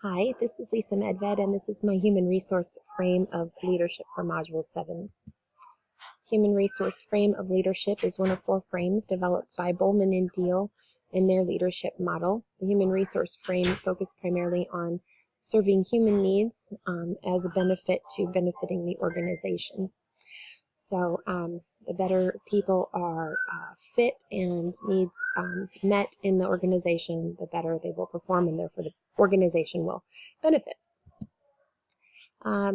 Hi, this is Lisa Medved, and this is my Human Resource Frame of Leadership for Module 7. Human Resource Frame of Leadership is one of 4 frames developed by Bowman and Deal in their leadership model. The Human Resource Frame focused primarily on serving human needs as a benefit to benefiting the organization. So the better people are fit and needs met in the organization, the better they will perform, and therefore the organization will benefit.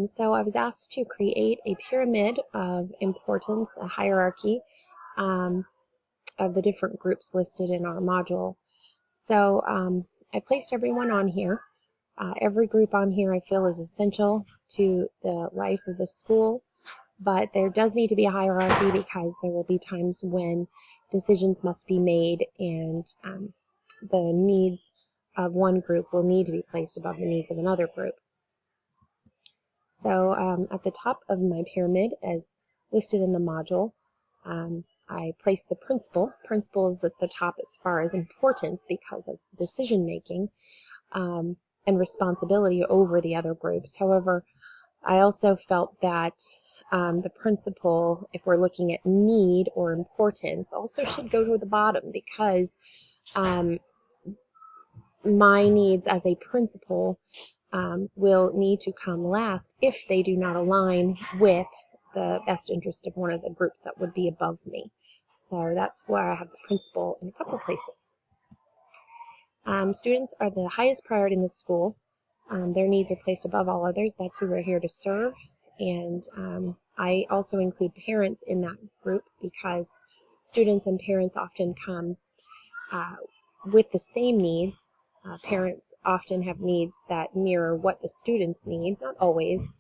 So I was asked to create a pyramid of importance, a hierarchy of the different groups listed in our module. So I placed everyone on here. Every group on here I feel is essential to the life of the school, but there does need to be a hierarchy because there will be times when decisions must be made and the needs of one group will need to be placed above the needs of another group. So at the top of my pyramid, as listed in the module, I place the principal. Principal is at the top as far as importance because of decision making and responsibility over the other groups. However, I also felt that the principal, if we're looking at need or importance, also should go to the bottom because my needs as a principal will need to come last if they do not align with the best interest of one of the groups that would be above me. So that's where I have the principal in a couple places. Students are the highest priority in the school. Their needs are placed above all others. That's who we're here to serve. And I also include parents in that group because students and parents often come with the same needs. Parents often have needs that mirror what the students need, not always,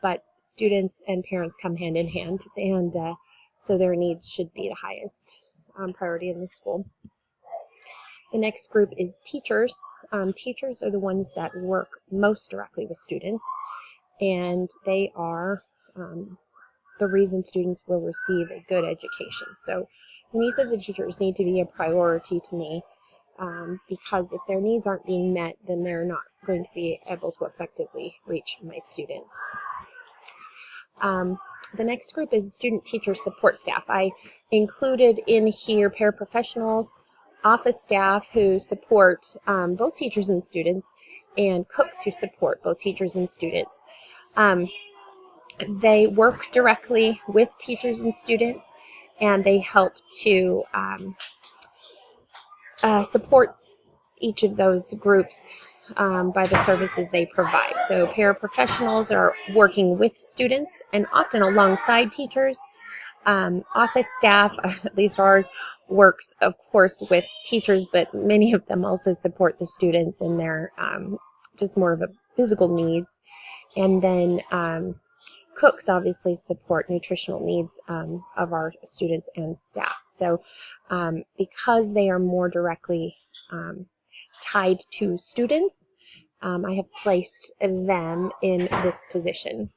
but students and parents come hand in hand, and so their needs should be the highest priority in the school. The next group is teachers. Teachers are the ones that work most directly with students, and they are the reason students will receive a good education. So the needs of the teachers need to be a priority to me. Because if their needs aren't being met, then they're not going to be able to effectively reach my students. The next group is student-teacher support staff. I included in here paraprofessionals, office staff who support both teachers and students, and cooks who support both teachers and students. They work directly with teachers and students, and they help to support each of those groups by the services they provide. So paraprofessionals are working with students and often alongside teachers. Office staff, at least ours, works, of course, with teachers, but many of them also support the students in their just more of a physical needs. And then cooks obviously support nutritional needs of our students and staff. So because they are more directly tied to students, I have placed them in this position.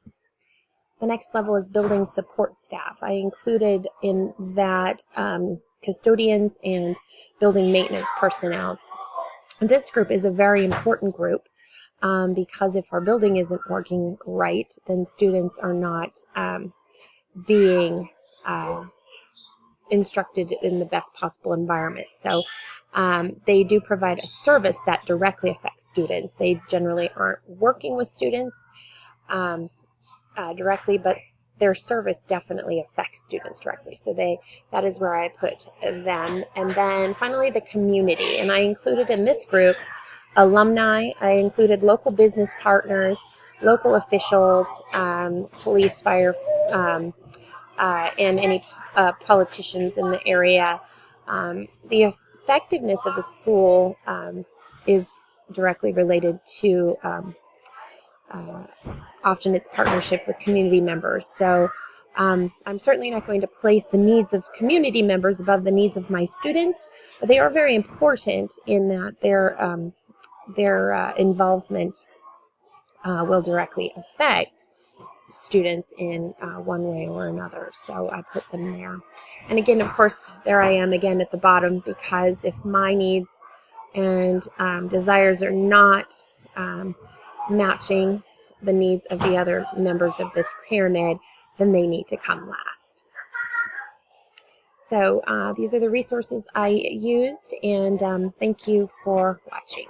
The next level is building support staff. I included in that custodians and building maintenance personnel. This group is a very important group because if our building isn't working right, then students are not being instructed in the best possible environment. So they do provide a service that directly affects students. They generally aren't working with students directly, but their service definitely affects students directly. So that is where I put them. And then finally the community. And I included in this group alumni. I included local business partners, local officials, police, fire, and any politicians in the area. The effectiveness of the school is directly related to often its partnership with community members. So I'm certainly not going to place the needs of community members above the needs of my students, but they are very important in that their involvement will directly affect students in one way or another. So I put them there. And again, of course, there I am again at the bottom because if my needs and desires are not matching the needs of the other members of this pyramid, then they need to come last. So these are the resources I used, and thank you for watching.